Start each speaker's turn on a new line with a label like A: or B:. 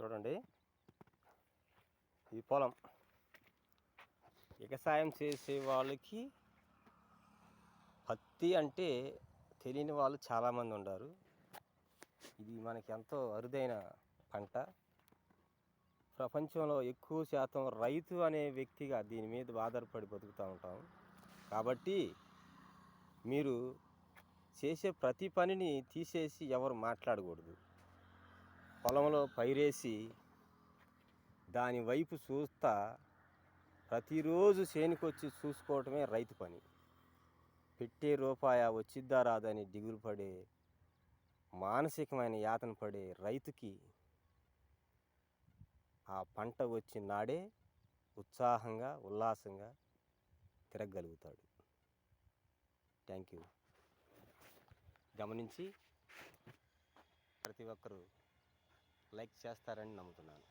A: చూడండి, ఈ పొలం వ్యవసాయం చేసే వాళ్ళకి పత్తి అంటే తెలియని వాళ్ళు చాలామంది ఉన్నారు. ఇది మనకి ఎంతో అరుదైన పంట. ప్రపంచంలో ఎక్కువ శాతం రైతు అనే వ్యక్తిగా దీని మీద ఆధారపడి బతుకుతూ ఉంటాం. కాబట్టి మీరు చేసే ప్రతి పనిని తీసేసి ఎవరు మాట్లాడకూడదు. పొలంలో పైరేసి దాని వైపు చూస్తా ప్రతిరోజు చేనుకొచ్చి చూసుకోవటమే రైతు పని. పెట్టే రూపాయ వచ్చిద్దా రాదని దిగులు పడే, మానసికమైన యాతన పడే రైతుకి ఆ పంట వచ్చిన నాడే ఉత్సాహంగా ఉల్లాసంగా తిరగగలుగుతాడు. Thank you. గమనించి ప్రతి ఒక్కరూ లైక్ చేస్తారని నమ్ముతున్నాను.